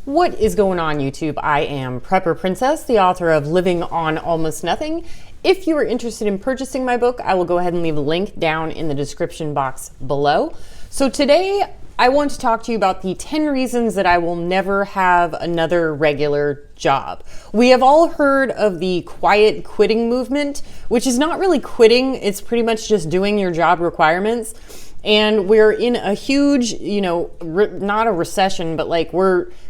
What is going on, YouTube? I am Prepper Princess, the author of Living on Almost Nothing. If you are interested in purchasing my book, I will go ahead and leave a link down in the description box below. So today, I want to talk to you about the 10 reasons that I will never have another regular job. We have all heard of the quiet quitting movement, which is not really quitting. It's pretty much just doing your job requirements. And we're in a huge, not a recession, but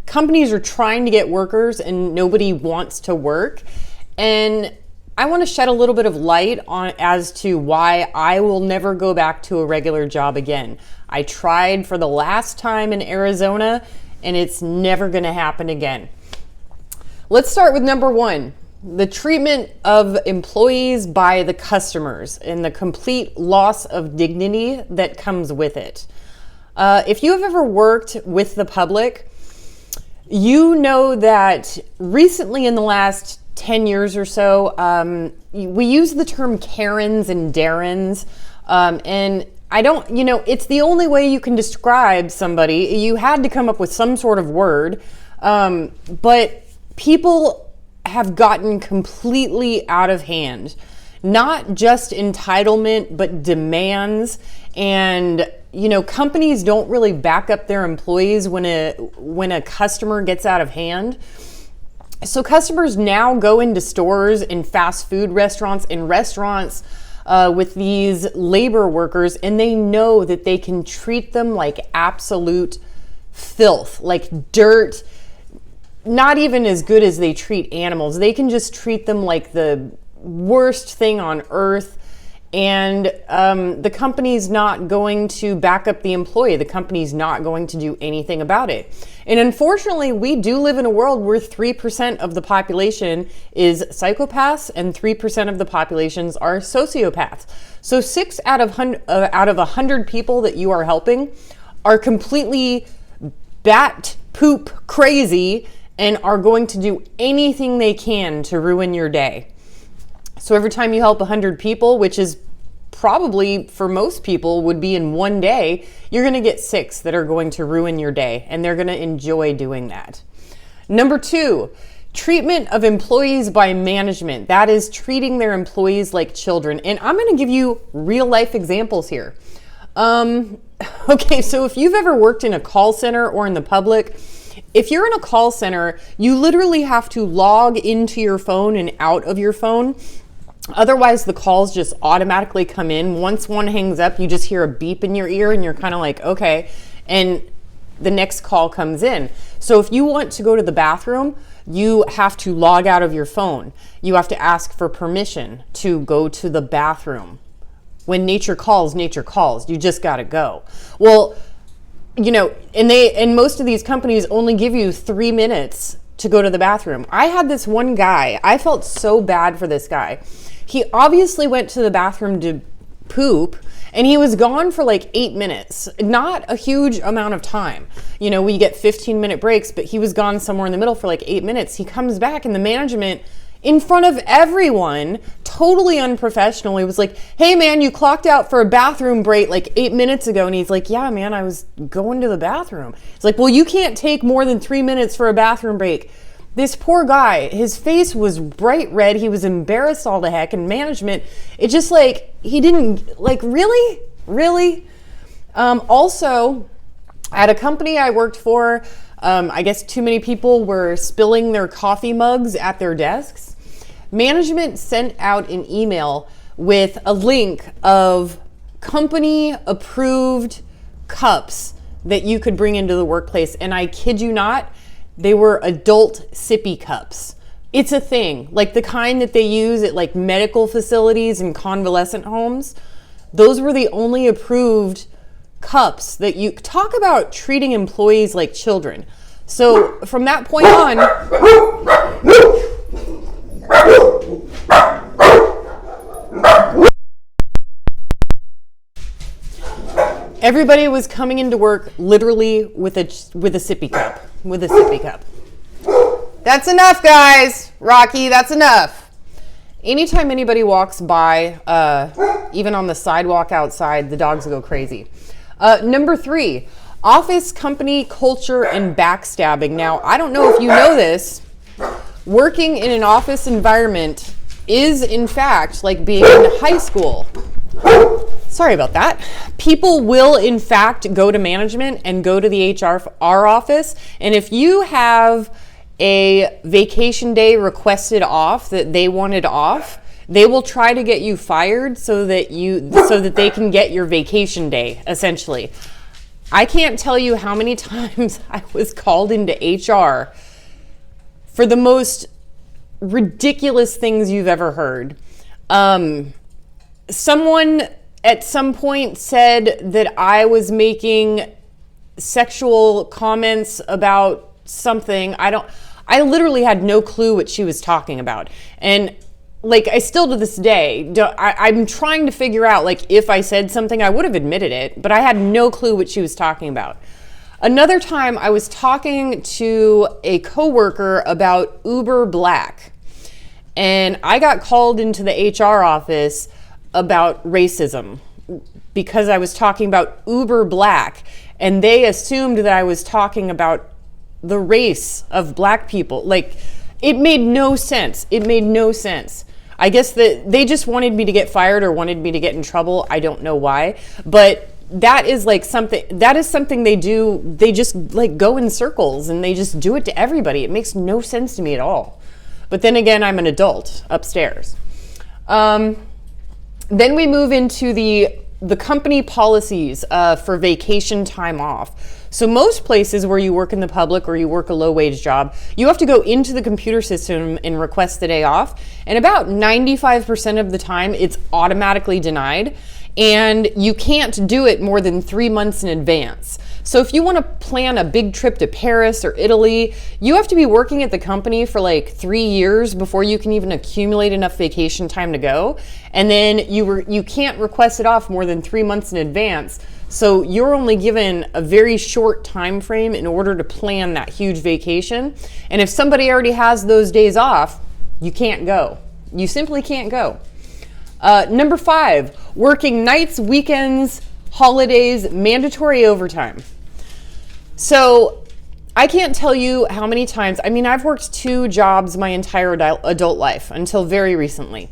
companies are trying to get workers and nobody wants to work. And I want to shed a little bit of light on as to why I will never go back to a regular job again. I tried for the last time in Arizona and it's never going to happen again. Let's start with number one. The treatment of employees by the customers and the complete loss of dignity that comes with it. If you have ever worked with the public, you know that recently in the last 10 years or so, we use the term Karens and Darrens, and I don't, it's the only way you can describe somebody. You had to come up with some sort of word, but people have gotten completely out of hand. Not just entitlement, but demands. And, companies don't really back up their employees when a customer gets out of hand. So customers now go into stores and fast food restaurants and restaurants with these labor workers, and they know that they can treat them like absolute filth, like dirt. Not even as good as they treat animals. They can just treat them like the worst thing on earth. And the company's not going to back up the employee. The company's not going to do anything about it. And unfortunately, we do live in a world where 3% of the population is psychopaths and 3% of the populations are sociopaths. So 6 out of 100 people that you are helping are completely bat poop crazy and are going to do anything they can to ruin your day. So every time you help 100 people, which is probably for most people would be in one day, you're going to get 6 that are going to ruin your day, and they're going to enjoy doing that. Number 2, treatment of employees by management. That is treating their employees like children. And I'm going to give you real life examples here. Okay, so if you've ever worked in a call center or in the public, if you're in a call center, you literally have to log into your phone and out of your phone. Otherwise, the calls just automatically come in. Once one hangs up, you just hear a beep in your ear and you're kind of like, okay, and the next call comes in. So if you want to go to the bathroom, you have to log out of your phone. You have to ask for permission to go to the bathroom. When nature calls, you just got to go. Well, and most of these companies only give you 3 minutes to go to the bathroom. I had this one guy, I felt so bad for this guy. He obviously went to the bathroom to poop and he was gone for like 8 minutes. Not a huge amount of time. We get 15-minute breaks, but he was gone somewhere in the middle for like 8 minutes. He comes back and the management, in front of everyone, totally unprofessional. He was like, hey man, you clocked out for a bathroom break like 8 minutes ago. And he's like, yeah man, I was going to the bathroom. It's like, well, you can't take more than 3 minutes for a bathroom break. This poor guy, his face was bright red. He was embarrassed all the heck. And management, it just he didn't, really? Also, at a company I worked for, I guess too many people were spilling their coffee mugs at their desks. Management sent out an email with a link of company approved cups that you could bring into the workplace. And I kid you not, they were adult sippy cups. It's a thing, like the kind that they use at medical facilities and convalescent homes. Those were the only approved cups that you talk about treating employees like children. So from that point on, everybody was coming into work literally with a sippy cup. That's enough, guys. Rocky, that's enough. Anytime anybody walks by, even on the sidewalk outside, the dogs go crazy. Number 3, Office, company, culture, and backstabbing. Now, I don't know if you know this, working in an office environment is, in fact, like being in high school. Sorry about that. People will, in fact, go to management and go to the HR office. And if you have a vacation day requested off that they wanted off, they will try to get you fired so that they can get your vacation day, essentially. I can't tell you how many times I was called into HR for the most ridiculous things you've ever heard. Someone at some point said that I was making sexual comments about something. I literally had no clue what she was talking about. And like, I still to this day, I'm trying to figure out, like, if I said something, I would have admitted it, but I had no clue what she was talking about. Another time, I was talking to a coworker about Uber Black, and I got called into the HR office about racism because I was talking about Uber Black, and they assumed that I was talking about the race of black people. Like, it made no sense. It made no sense. I guess that they just wanted me to get fired or wanted me to get in trouble. I don't know why, but that is something they do. They just like go in circles and they just do it to everybody. It makes no sense to me at all. But then again, I'm an adult upstairs. Then we move into the company policies for vacation time off. So most places where you work in the public or you work a low-wage job, you have to go into the computer system and request the day off. And about 95% of the time, it's automatically denied. And you can't do it more than 3 months in advance. So if you want to plan a big trip to Paris or Italy, you have to be working at the company for like 3 years before you can even accumulate enough vacation time to go. And then you can't request it off more than 3 months in advance. So you're only given a very short time frame in order to plan that huge vacation. And if somebody already has those days off, you can't go. You simply can't go. Number 5, working nights, weekends, holidays, mandatory overtime. So I can't tell you how many times, I mean, I've worked 2 jobs my entire adult life until very recently.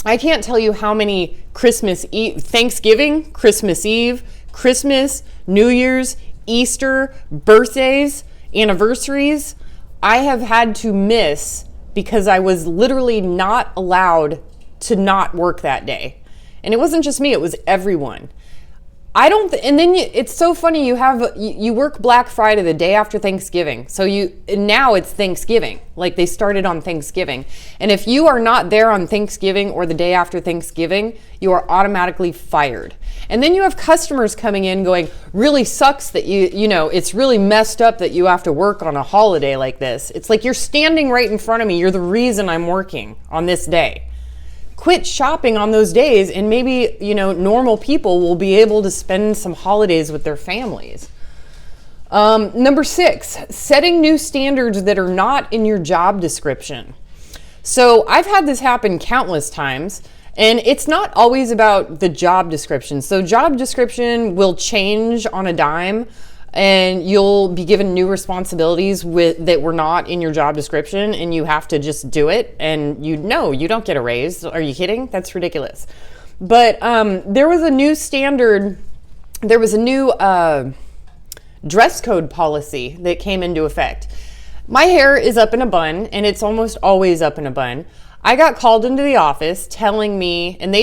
I can't tell you how many Christmas Eve, Thanksgiving, Christmas Eve, Christmas, New Year's, Easter, birthdays, anniversaries I have had to miss because I was literally not allowed to not work that day. And it wasn't just me, it was everyone. And then it's so funny, you work Black Friday the day after Thanksgiving. So now it's Thanksgiving, like they started on Thanksgiving. And if you are not there on Thanksgiving or the day after Thanksgiving, you are automatically fired. And then you have customers coming in going, really sucks that it's really messed up that you have to work on a holiday like this. It's like you're standing right in front of me. You're the reason I'm working on this day. Quit shopping on those days and maybe, normal people will be able to spend some holidays with their families. Number 6, setting new standards that are not in your job description. So I've had this happen countless times, and it's not always about the job description. So job description will change on a dime, and you'll be given new responsibilities that were not in your job description, and you have to just do it, and you don't get a raise. Are you kidding? That's ridiculous. But there was a new standard, there was a new dress code policy that came into effect. My hair is up in a bun, and it's almost always up in a bun. I got called into the office telling me, and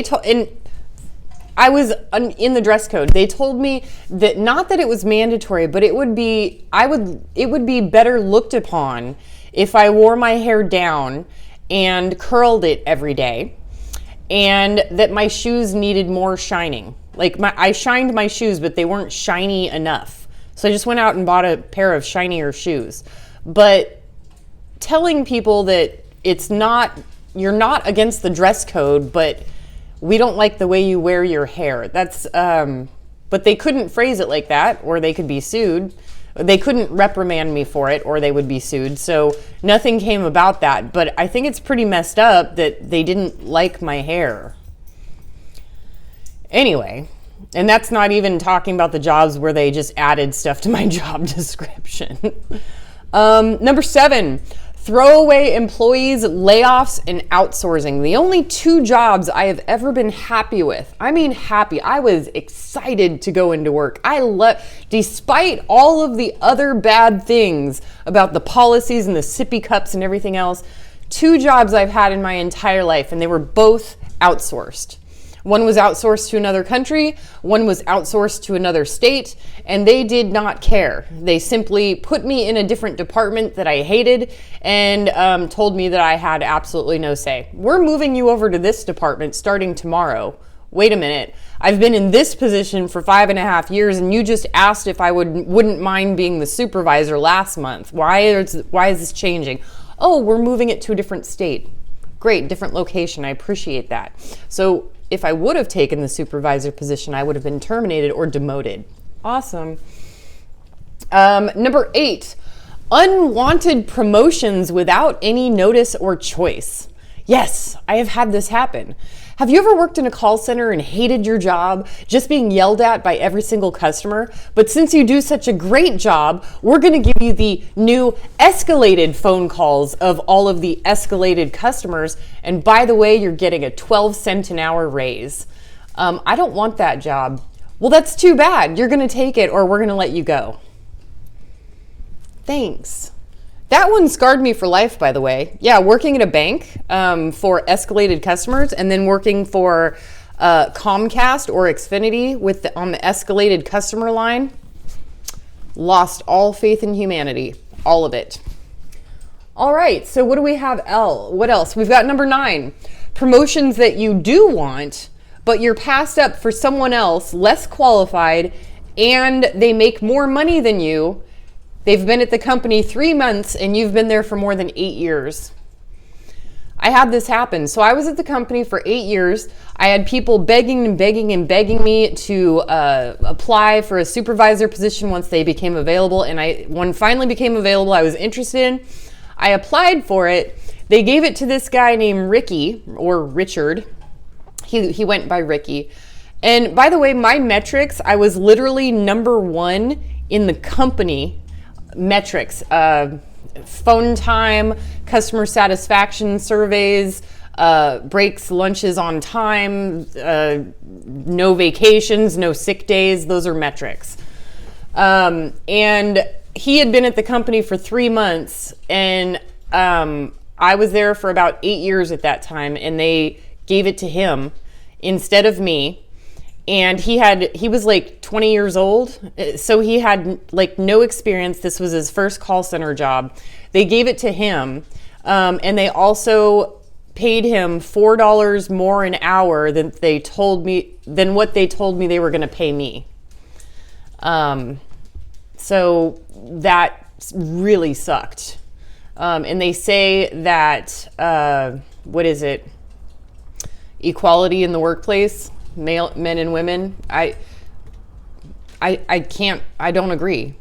I was in the dress code. They told me that not that it was mandatory, but it would be better looked upon if I wore my hair down and curled it every day, and that my shoes needed more shining. I shined my shoes, but they weren't shiny enough. So I just went out and bought a pair of shinier shoes. But telling people that you're not against the dress code, but we don't like the way you wear your hair. But they couldn't phrase it like that, or they could be sued. They couldn't reprimand me for it, or they would be sued. So nothing came about that. But I think it's pretty messed up that they didn't like my hair. Anyway, And that's not even talking about the jobs where they just added stuff to my job description. Number 7, throwaway employees, layoffs, and outsourcing. The only 2 jobs I have ever been happy with. I mean happy. I was excited to go into work. Despite all of the other bad things about the policies and the sippy cups and everything else, 2 jobs I've had in my entire life, and they were both outsourced. One was outsourced to another country, one was outsourced to another state, and they did not care. They simply put me in a different department that I hated and told me that I had absolutely no say. We're moving you over to this department starting tomorrow. Wait a minute. I've been in this position for 5.5 years, and you just asked if I wouldn't mind being the supervisor last month. Why is this changing? Oh, we're moving it to a different state. Great, different location. I appreciate that. So if I would have taken the supervisor position, I would have been terminated or demoted. Awesome. Number 8, unwanted promotions without any notice or choice. Yes, I have had this happen. Have you ever worked in a call center and hated your job, just being yelled at by every single customer? But since you do such a great job, we're going to give you the new escalated phone calls of all of the escalated customers. And by the way, you're getting a 12-cent an hour raise. I don't want that job. Well, that's too bad. You're going to take it or we're going to let you go. Thanks. That one scarred me for life, by the way. Yeah, working at a bank for escalated customers, and then working for Comcast or Xfinity on the escalated customer line. Lost all faith in humanity, all of it. All right, so what do we have? What else? We've got number 9, promotions that you do want, but you're passed up for someone else less qualified, and they make more money than you. They've been at the company 3 months and you've been there for more than 8 years. I had this happen. So I was at the company for 8 years. I had people begging and begging and begging me to apply for a supervisor position once they became available. And when finally became available, I was interested in. I applied for it. They gave it to this guy named Ricky, or Richard. He went by Ricky. And by the way, my metrics, I was literally number 1 in the company metrics, phone time, customer satisfaction surveys, breaks, lunches on time, no vacations, no sick days. Those are metrics. And he had been at the company for 3 months, and I was there for about 8 years at that time, and they gave it to him instead of me. And he was like 20 years old, so he had like no experience. This was his first call center job. They gave it to him, and they also paid him $4 more an hour than what they told me they were going to pay me. So that really sucked. And they say that equality in the workplace. Men and women. I don't agree.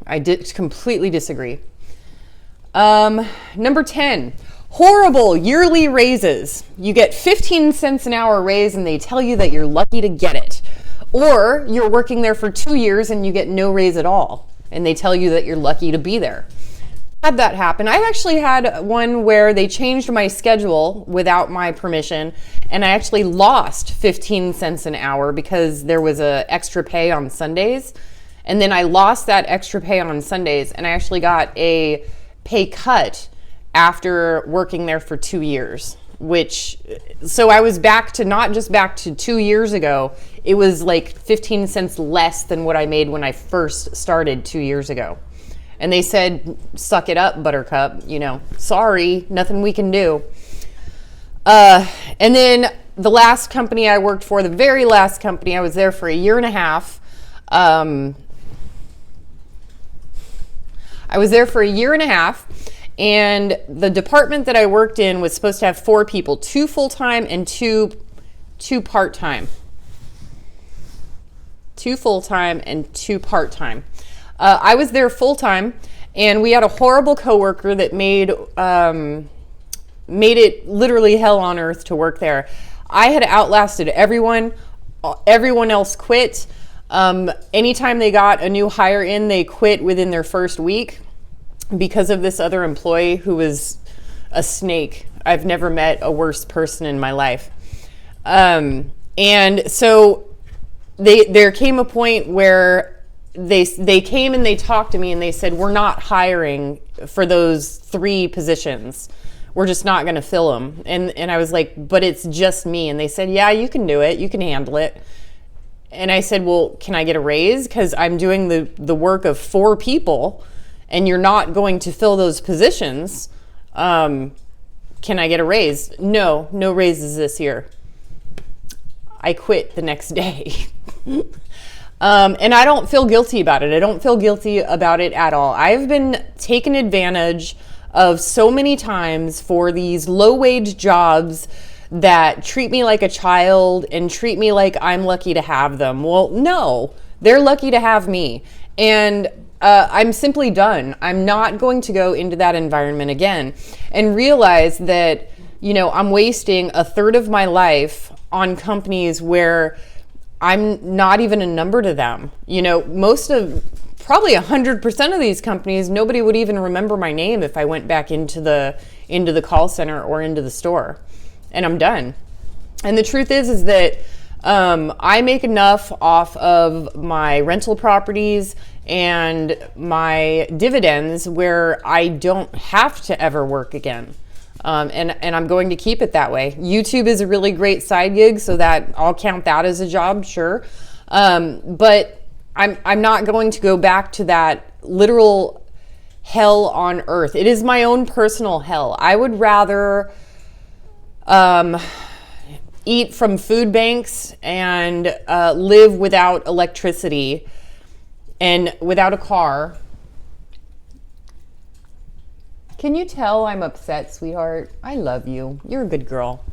Completely disagree. Number 10, horrible yearly raises. You get 15 cents an hour raise and they tell you that you're lucky to get it. Or you're working there for 2 years and you get no raise at all. And they tell you that you're lucky to be there. Had that happen. I actually had one where they changed my schedule without my permission, and I actually lost 15 cents an hour because there was a extra pay on Sundays. And then I lost that extra pay on Sundays, and I actually got a pay cut after working there for 2 years, so I was not just back to 2 years ago, it was like 15 cents less than what I made when I first started 2 years ago. And they said, suck it up, Buttercup, sorry, nothing we can do. And then the last company I worked for, the very last company, I was there for 1.5 years. I was there for 1.5 years, and the department that I worked in was supposed to have 4 people, 2 full-time and two part-time. 2 full-time and 2 part-time. I was there full-time, and we had a horrible coworker that made it literally hell on earth to work there. I had outlasted everyone. Everyone else quit. Anytime they got a new hire in, they quit within their first week because of this other employee who was a snake. I've never met a worse person in my life. And so there came a point where they came and they talked to me and they said, we're not hiring for those 3 positions. We're just not going to fill them. And I was like, but it's just me. And they said, yeah, you can do it. You can handle it. And I said, well, can I get a raise? Because I'm doing the work of 4 people and you're not going to fill those positions. Can I get a raise? No raises this year. I quit the next day. And I don't feel guilty about it. I don't feel guilty about it at all. I've been taken advantage of so many times for these low-wage jobs that treat me like a child and treat me like I'm lucky to have them. Well, no, they're lucky to have me. And I'm simply done. I'm not going to go into that environment again and realize that, you know, I'm wasting a third of my life on companies where I'm not even a number to them. You know, probably 100% of these companies, nobody would even remember my name if I went back into the call center or into the store. And I'm done. And the truth is that I make enough off of my rental properties and my dividends where I don't have to ever work again. And I'm going to keep it that way. YouTube is a really great side gig, so that I'll count that as a job, sure. But I'm not going to go back to that literal hell on earth. It is my own personal hell. I would rather eat from food banks and live without electricity and without a car. Can you tell I'm upset, sweetheart? I love you. You're a good girl.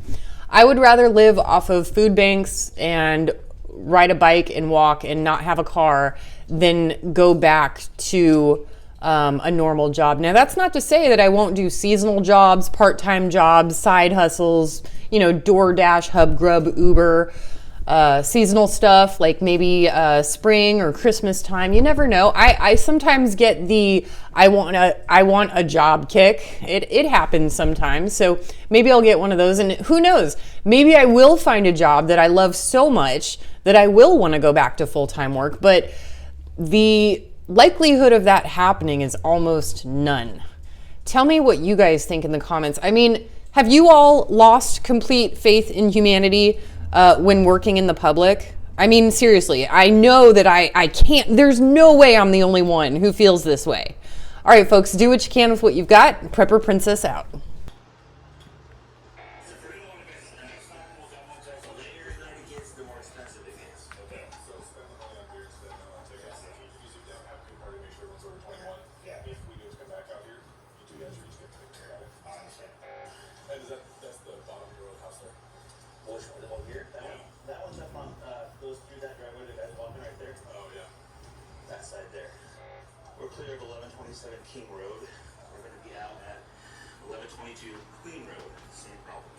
I would rather live off of food banks and ride a bike and walk and not have a car than go back to a normal job. Now, that's not to say that I won't do seasonal jobs, part-time jobs, side hustles, you know, DoorDash, Hub Grub, Uber, seasonal stuff like maybe spring or Christmas time. You never know. I sometimes get the I want a job kick. It happens sometimes. So maybe I'll get one of those, and who knows? Maybe I will find a job that I love so much that I will want to go back to full-time work, but the likelihood of that happening is almost none. Tell me what you guys think in the comments. I mean, have you all lost complete faith in humanity when working in the public? I mean, seriously, I know that I can't, there's no way I'm the only one who feels this way. All right, folks, do what you can with what you've got. Prepper Princess out. We're clear of 1127 King Road. We're going to be out at 1122 Queen Road. Same problem.